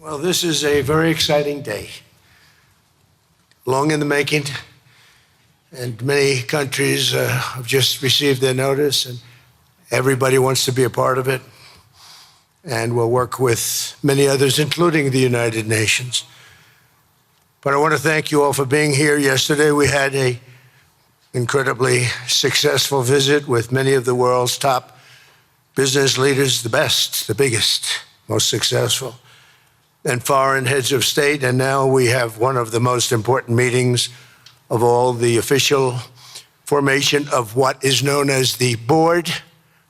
Well, this is a very exciting day, long in the making, and many countries have just received their notice, and everybody wants to be a part of it, and we'll work with many others, including the United Nations. But I want to thank you all for being here. Yesterday, we had an incredibly successful visit with many of the world's top business leaders, the best, the biggest, most successful, and foreign heads of state. And now we have one of the most important meetings of all, the official formation of what is known as the Board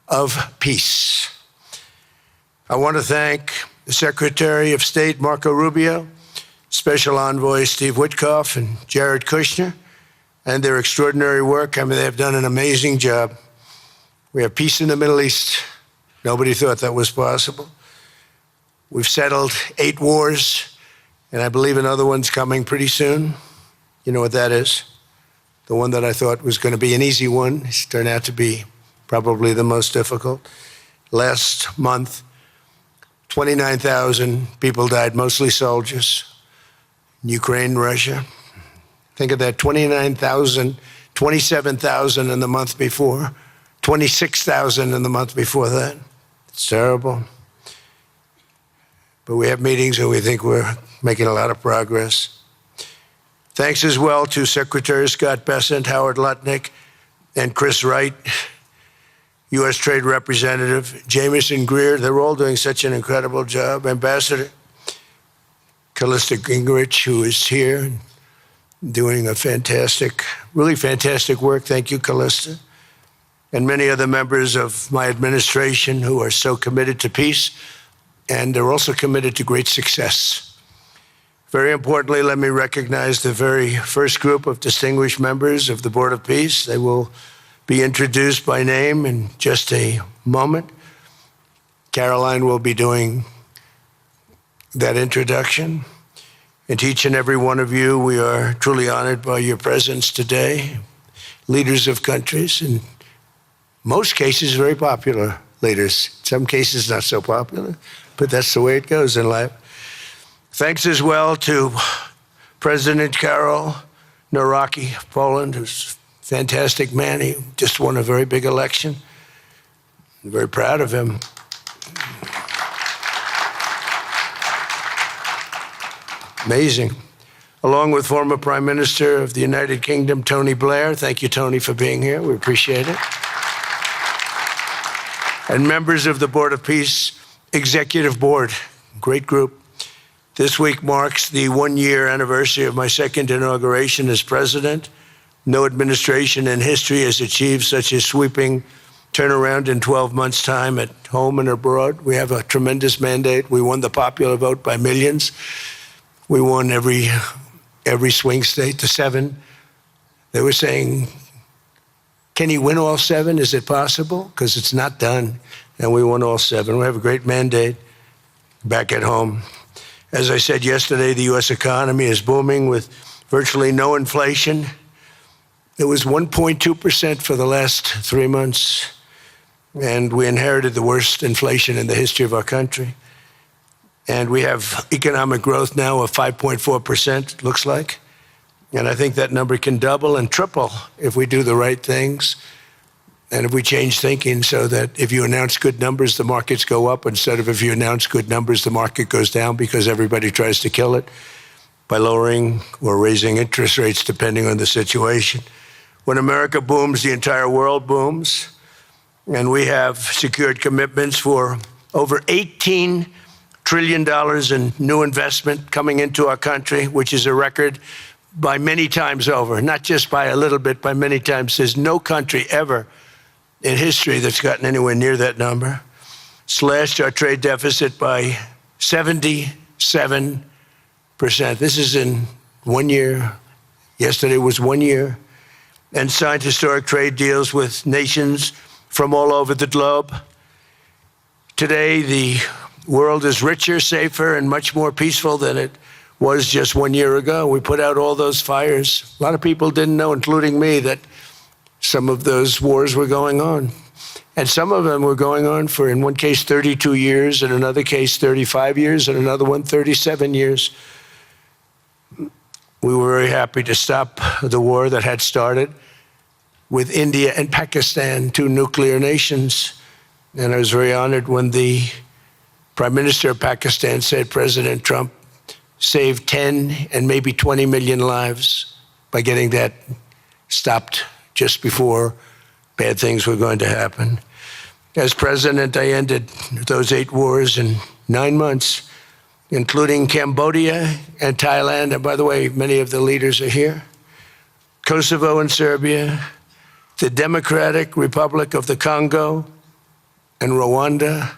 of Peace. I want to thank the Secretary of State, Marco Rubio, Special Envoy Steve Witkoff, and Jared Kushner, and their extraordinary work. I mean, they have done an amazing job. We have peace in the Middle East. Nobody thought that was possible. We've settled 8 wars, and I believe another one's coming pretty soon. You know what that is? The one that I thought was going to be an easy one. It's turned out to be probably the most difficult. Last month, 29,000 people died, mostly soldiers, in Ukraine and Russia. Think of that, 29,000, 27,000 in the month before, 26,000 in the month before that. It's terrible. But we have meetings and we think we're making a lot of progress. Thanks as well to Secretary Scott Bessent, Howard Lutnick, and Chris Wright, U.S. Trade Representative, Jameson Greer. They're all doing such an incredible job. Ambassador Callista Gingrich, who is here, doing a fantastic, really fantastic work. Thank you, Callista. And many other members of my administration who are so committed to peace, and they're also committed to great success. Very importantly, let me recognize the very first group of distinguished members of the Board of Peace. They will be introduced by name in just a moment. Caroline will be doing that introduction. And to each and every one of you, we are truly honored by your presence today. Leaders of countries, in most cases, very popular leaders. In some cases, not so popular, but that's the way it goes in life. Thanks as well to President Karol Nawrocki of Poland, who's a fantastic man. He just won a very big election. I'm very proud of him. Amazing. Along with former Prime Minister of the United Kingdom, Tony Blair. Thank you, Tony, for being here. We appreciate it. And members of the Board of Peace Executive Board, great group. This week marks the 1-year anniversary of my second inauguration as president. No administration in history has achieved such a sweeping turnaround in 12 months' time at home and abroad. We have a tremendous mandate. We won the popular vote by millions. We won every swing state to 7. They were saying, can he win all 7? Is it possible? Because it's not done. And we won all 7. We have a great mandate back at home. As I said yesterday, the U.S. economy is booming with virtually no inflation. It was 1.2% for the last 3 months. And we inherited the worst inflation in the history of our country. And we have economic growth now of 5.4%, looks like. And I think that number can double and triple if we do the right things and if we change thinking so that if you announce good numbers, the markets go up, instead of if you announce good numbers, the market goes down because everybody tries to kill it by lowering or raising interest rates depending on the situation. When America booms, the entire world booms. And we have secured commitments for over $18 trillion in new investment coming into our country, which is a record by many times over, not just by a little bit, by many times. There's no country ever in history that's gotten anywhere near that number. Slashed our trade deficit by 77%. This is in 1 year. Yesterday was 1 year. And signed historic trade deals with nations from all over the globe. Today, the world is richer, safer, and much more peaceful than it was just 1 year ago. We put out all those fires. A lot of people didn't know, including me, that some of those wars were going on. And some of them were going on for, in one case, 32 years, in another case, 35 years, and another one, 37 years. We were very happy to stop the war that had started with India and Pakistan, two nuclear nations. And I was very honored when the Prime Minister of Pakistan said President Trump saved 10 and maybe 20 million lives by getting that stopped just before bad things were going to happen. As president, I ended those 8 wars in 9 months, including Cambodia and Thailand. And by the way, many of the leaders are here. Kosovo and Serbia, the Democratic Republic of the Congo and Rwanda,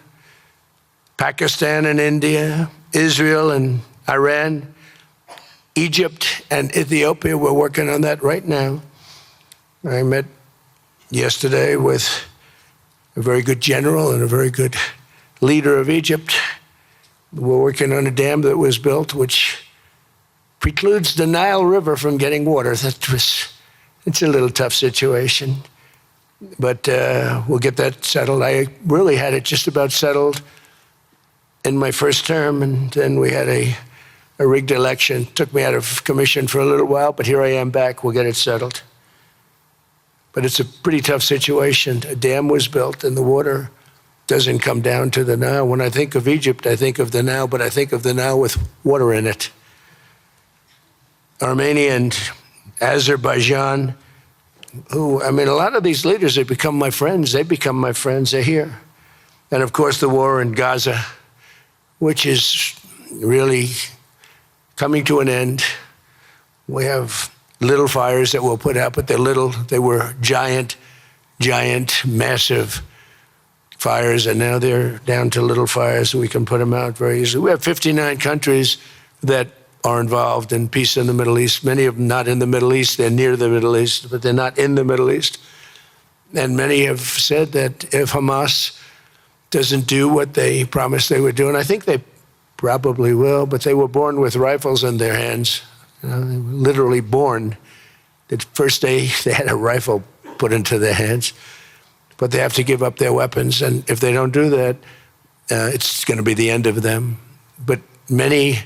Pakistan and India, Israel and Iran, Egypt and Ethiopia. We're working on that right now. I met yesterday with a very good general and a very good leader of Egypt. We're working on a dam that was built which precludes the Nile River from getting water. It's a little tough situation, but we'll get that settled. I really had it just about settled in my first term, and then we had a rigged election. Took me out of commission for a little while, but here I am back. We'll get it settled. But it's a pretty tough situation. A dam was built and the water doesn't come down to the Nile. When I think of Egypt, I think of the Nile, but I think of the Nile with water in it. Armenia and Azerbaijan, who, I mean, a lot of these leaders have become my friends. They become my friends. They're here. And of course, the war in Gaza, which is really coming to an end. We have little fires that we'll put out, but they're little. They were giant, massive fires, and now they're down to little fires, so we can put them out very easily. We have 59 countries that are involved in peace in the Middle East. Many of them not in the Middle East. They're near the Middle East, but they're not in the Middle East. And many have said that if Hamas doesn't do what they promised they would do, and I think they probably will, but they were born with rifles in their hands. They were literally born. The first day they had a rifle put into their hands, but they have to give up their weapons. And if they don't do that, it's going to be the end of them. But many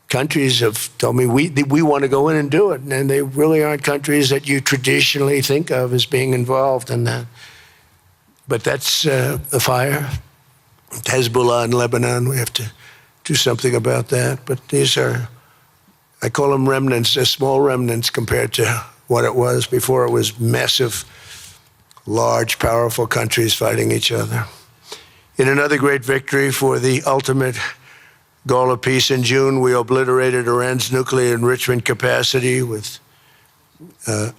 countries have told me, we want to go in and do it. And they really aren't countries that you traditionally think of as being involved in that. But that's a fire. Hezbollah in Lebanon, we have to do something about that. But these are, I call them remnants. They're small remnants compared to what it was before. It was massive, large, powerful countries fighting each other. In another great victory for the ultimate goal of peace, in June, we obliterated Iran's nuclear enrichment capacity with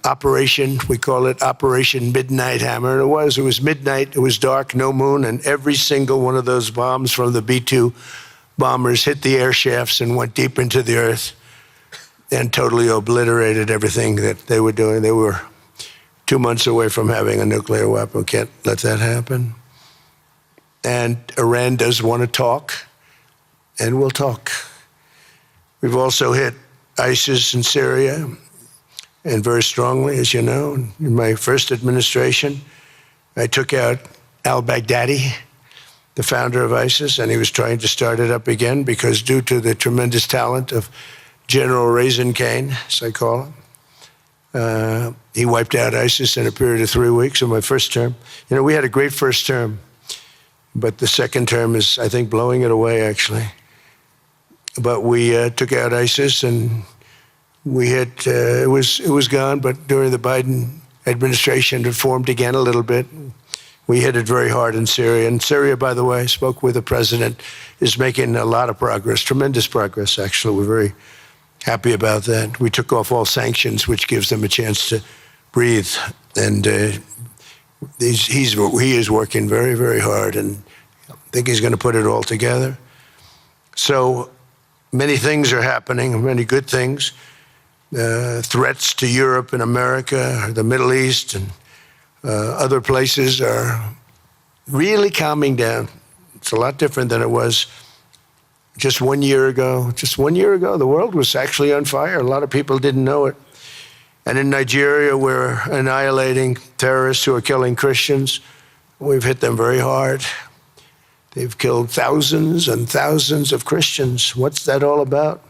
Operation, we call it Operation Midnight Hammer. And it was midnight, it was dark, no moon, and every single one of those bombs from the B-2 bombers hit the air shafts and went deep into the earth and totally obliterated everything that they were doing. They were 2 months away from having a nuclear weapon. We can't let that happen. And Iran does want to talk, and we'll talk. We've also hit ISIS in Syria, and very strongly, as you know. In my first administration, I took out al-Baghdadi, the founder of ISIS, and he was trying to start it up again because due to the tremendous talent of General Raisin Kane, as I call him, he wiped out ISIS in a period of 3 weeks in my first term. You know, we had a great first term, but the second term is, I think, blowing it away, actually. But we took out ISIS, and we had, it was gone, but during the Biden administration, it formed again a little bit. We hit it very hard in Syria. And Syria, by the way, I spoke with the president, is making a lot of progress, tremendous progress, actually. We're very happy about that. We took off all sanctions, which gives them a chance to breathe. And he is working very, very hard, and I think he's going to put it all together. So many things are happening, many good things. Threats to Europe and America, the Middle East, and other places are really calming down. It's a lot different than it was just 1 year ago. Just 1 year ago, the world was actually on fire. A lot of people didn't know it. And in Nigeria, we're annihilating terrorists who are killing Christians. We've hit them very hard. They've killed thousands and thousands of Christians. What's that all about?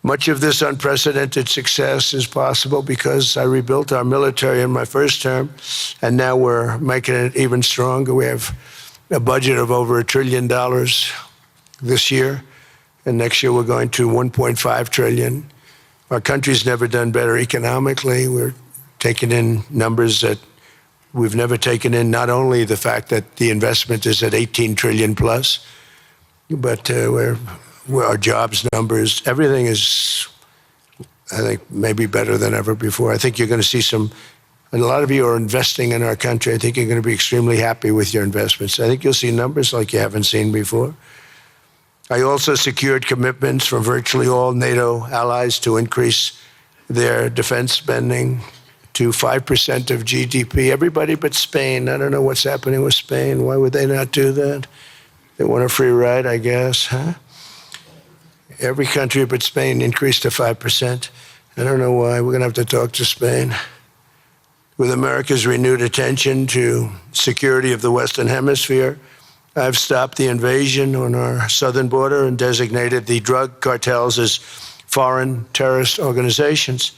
Much of this unprecedented success is possible because I rebuilt our military in my first term, and now we're making it even stronger. We have a budget of over $1 trillion this year, and next year we're going to $1.5 trillion. Our country's never done better economically. We're taking in numbers that we've never taken in, not only the fact that the investment is at 18 trillion plus, but our jobs numbers, everything is, I think, maybe better than ever before. I think you're going to see and a lot of you are investing in our country. I think you're going to be extremely happy with your investments. I think you'll see numbers like you haven't seen before. I also secured commitments from virtually all NATO allies to increase their defense spending to 5% of GDP. Everybody but Spain. I don't know what's happening with Spain. Why would they not do that? They want a free ride, I guess, huh? Every country but Spain increased to 5%. I don't know why. We're going to have to talk to Spain. With America's renewed attention to security of the Western Hemisphere, I've stopped the invasion on our southern border and designated the drug cartels as foreign terrorist organizations.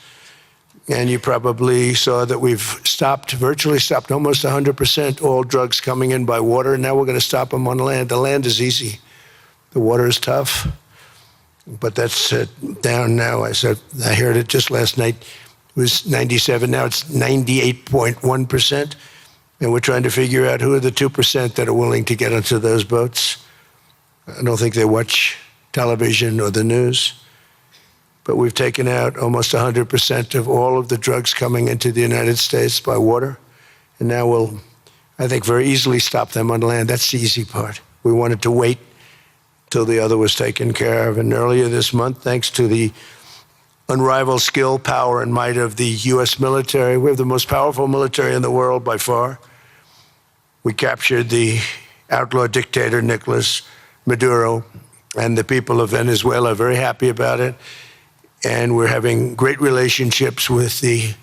And you probably saw that we've virtually stopped almost 100% all drugs coming in by water. Now we're going to stop them on land. The land is easy. The water is tough. But that's down now. I heard it just last night. It was 97. Now it's 98.1%. And we're trying to figure out who are the 2% that are willing to get onto those boats. I don't think they watch television or the news. But we've taken out almost 100% of all of the drugs coming into the United States by water. And now we'll, I think, very easily stop them on land. That's the easy part. We wanted to wait till the other was taken care of. And earlier this month, thanks to the unrivaled skill, power, and might of the U.S. military, we have the most powerful military in the world by far. We captured the outlaw dictator Nicolas Maduro, and the people of Venezuela are very happy about it. And we're having great relationships with the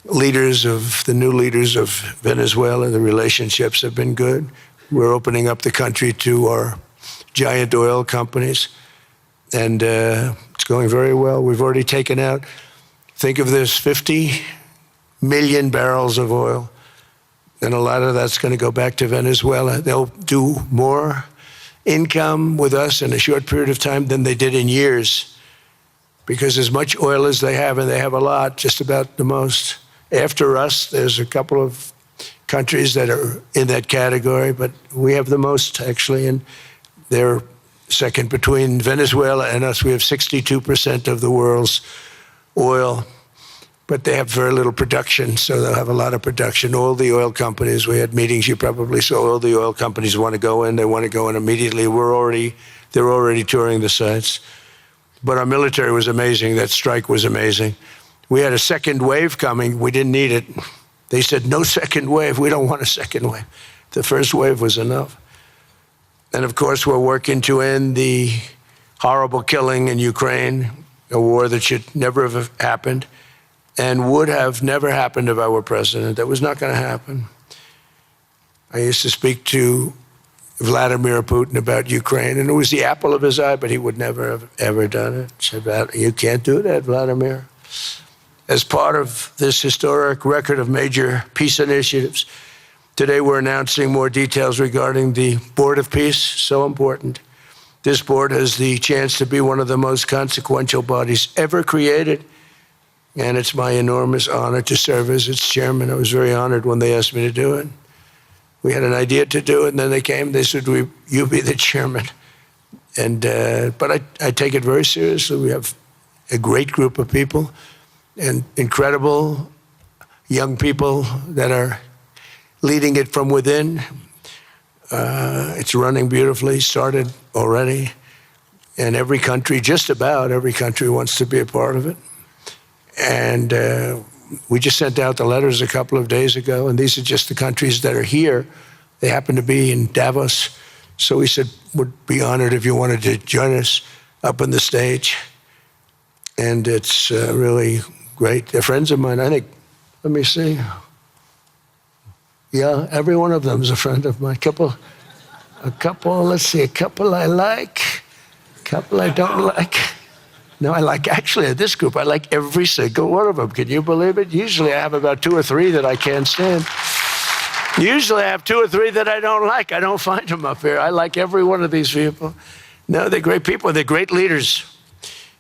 new leaders of Venezuela. The relationships have been good. We're opening up the country to our giant oil companies, and it's going very well. We've already taken out, think of this, 50 million barrels of oil, and a lot of that's going to go back to Venezuela. They'll do more income with us in a short period of time than they did in years, because as much oil as they have, and they have a lot, just about the most. After us, there's a couple of countries that are in that category, but we have the most, actually, and they're second between Venezuela and us. We have 62% of the world's oil, but they have very little production, so they'll have a lot of production. All the oil companies, we had meetings, you probably saw, all the oil companies want to go in. They want to go in immediately. They're already touring the sites. But our military was amazing. That strike was amazing. We had a second wave coming. We didn't need it. They said, no second wave. We don't want a second wave. The first wave was enough. And of course, we're working to end the horrible killing in Ukraine, a war that should never have happened and would have never happened if I were president. That was not going to happen. I used to speak to Vladimir Putin about Ukraine, and it was the apple of his eye, but he would never have ever done it. I said, you can't do that, Vladimir. As part of this historic record of major peace initiatives, today we're announcing more details regarding the Board of Peace, so important. This board has the chance to be one of the most consequential bodies ever created, and it's my enormous honor to serve as its chairman. I was very honored when they asked me to do it. We had an idea to do it, and then they came, they said, you be the chairman. And but I take it very seriously. We have a great group of people and incredible young people that are leading it from within. It's running beautifully, started already. And every country, just about every country, wants to be a part of it. And we just sent out the letters a couple of days ago, and these are just the countries that are here. They happen to be in Davos. So we said, we'd be honored if you wanted to join us up on the stage. And it's really great. They're friends of mine, I think. Let me see. Yeah, every one of them is a friend of mine. Let's see, a couple I like, a couple I don't like. No, I like, actually, this group, I like every single one of them. Can you believe it? Usually I have about 2 or 3 that I can't stand. Usually I have 2 or 3 that I don't like. I don't find them up here. I like every one of these people. No, they're great people. They're great leaders.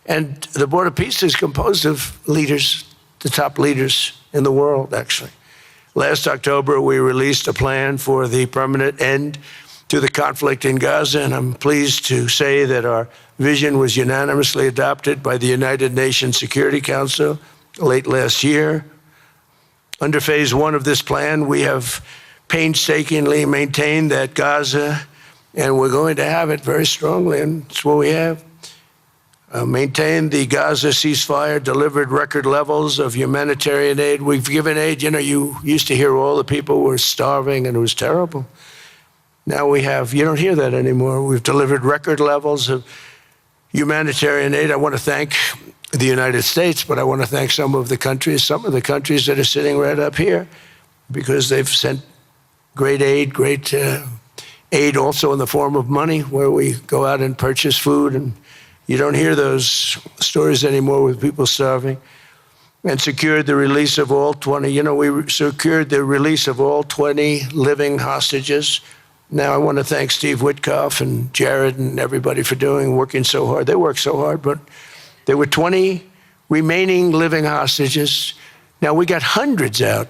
And the Board of Peace is composed of leaders, the top leaders in the world, actually. Last October, we released a plan for the permanent end to the conflict in Gaza, and I'm pleased to say that our vision was unanimously adopted by the United Nations Security Council late last year. Under phase 1 of this plan, we have painstakingly maintained that Gaza, and we're going to have it very strongly, and it's what we have. Maintained the Gaza ceasefire, delivered record levels of humanitarian aid. We've given aid. You know, you used to hear all the people were starving and it was terrible. Now we have, you don't hear that anymore. We've delivered record levels of humanitarian aid. I want to thank the United States, but I want to thank some of the countries that are sitting right up here, because they've sent great aid, aid also in the form of money, where we go out and purchase food, and you don't hear those stories anymore with people starving. And secured the release of all 20, we secured the release of all 20 living hostages. Now, I want to thank Steve Witkoff and Jared and everybody for working so hard. They worked so hard, but there were 20 remaining living hostages. Now, we got hundreds out,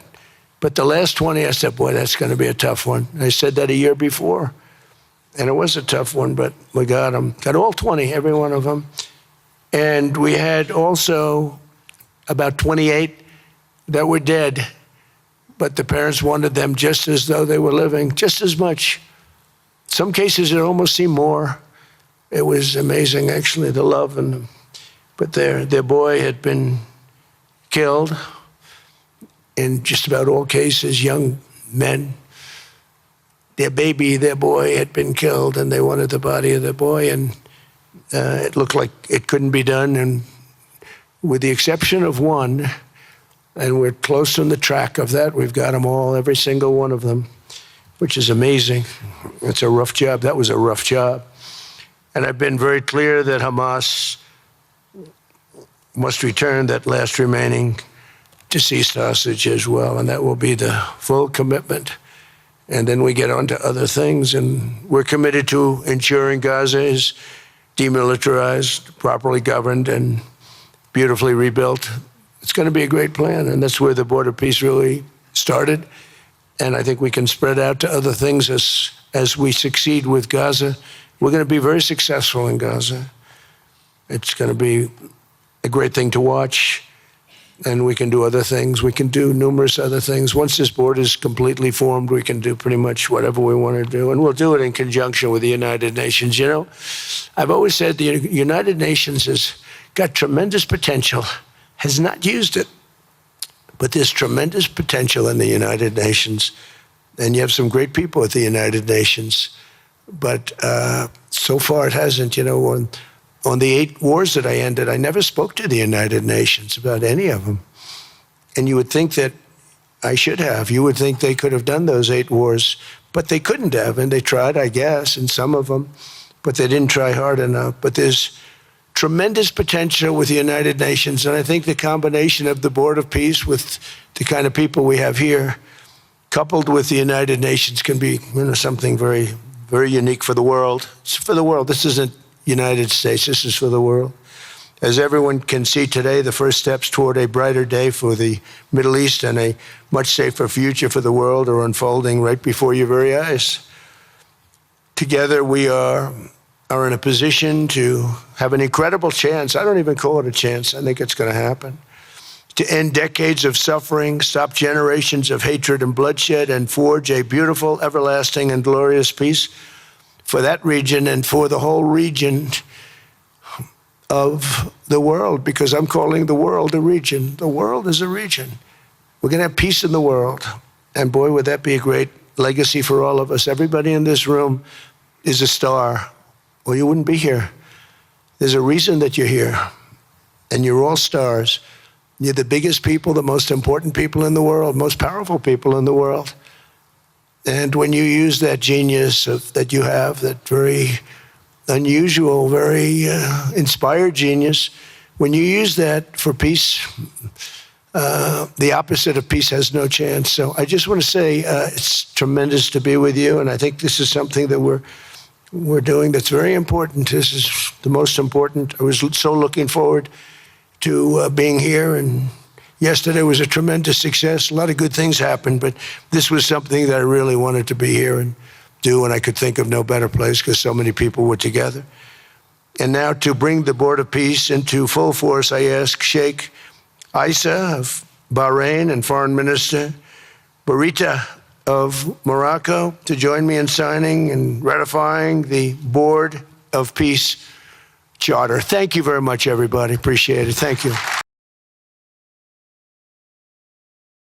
but the last 20, I said, boy, that's going to be a tough one. I said that a year before, and it was a tough one, but we got them. Got all 20, every one of them. And we had also about 28 that were dead, but the parents wanted them just as though they were living, just as much. Some cases, it almost seemed more. It was amazing, actually, the love. But their boy had been killed in just about all cases, young men. Their boy had been killed, and they wanted the body of their boy, and it looked like it couldn't be done. And with the exception of one, and we're close on the track of that, we've got them all, every single one of them, which is amazing. It's a rough job. That was a rough job. And I've been very clear that Hamas must return that last remaining deceased hostage as well, and that will be the full commitment. And then we get on to other things, and we're committed to ensuring Gaza is demilitarized, properly governed, and beautifully rebuilt. It's going to be a great plan, and that's where the Board of Peace really started. And I think we can spread out to other things as we succeed with Gaza. We're going to be very successful in Gaza. It's going to be a great thing to watch, and we can do other things. We can do numerous other things. Once this board is completely formed, we can do pretty much whatever we want to do, and we'll do it in conjunction with the United Nations. You know, I've always said the United Nations has got tremendous potential, has not used it, but there's tremendous potential in the United Nations, and you have some great people at the United Nations, but so far it hasn't. You know, on the 8 wars that I ended, I never spoke to the United Nations about any of them. And you would think that I should have. You would think they could have done those 8 wars, but they couldn't have. And they tried, I guess, in some of them, but they didn't try hard enough. But there's tremendous potential with the United Nations. And I think the combination of the Board of Peace with the kind of people we have here, coupled with the United Nations, can be, you know, something very, very unique for the world. It's for the world. This isn't United States. This is for the world. As everyone can see today, the first steps toward a brighter day for the Middle East and a much safer future for the world are unfolding right before your very eyes. Together, we are in a position to have an incredible chance. I don't even call it a chance. I think it's going to happen. To end decades of suffering, stop generations of hatred and bloodshed, and forge a beautiful, everlasting, and glorious peace for that region and for the whole region of the world, because I'm calling the world a region. The world is a region. We're going to have peace in the world. And boy, would that be a great legacy for all of us. Everybody in this room is a star, or you wouldn't be here. There's a reason that you're here, and you're all stars. You're the biggest people, the most important people in the world, most powerful people in the world. And when you use that genius that you have, that very unusual, very inspired genius, when you use that for peace, the opposite of peace has no chance. So I just want to say it's tremendous to be with you, and I think this is something that we're doing that's very important. This is the most important. I was so looking forward to being here, and yesterday was a tremendous success. A lot of good things happened, but this was something that I really wanted to be here and do, and I could think of no better place because so many people were together. And now to bring the Board of Peace into full force, I ask Sheikh Isa of Bahrain and Foreign Minister Barita of Morocco to join me in signing and ratifying the Board of Peace Charter. Thank you very much, everybody. Appreciate it. Thank you.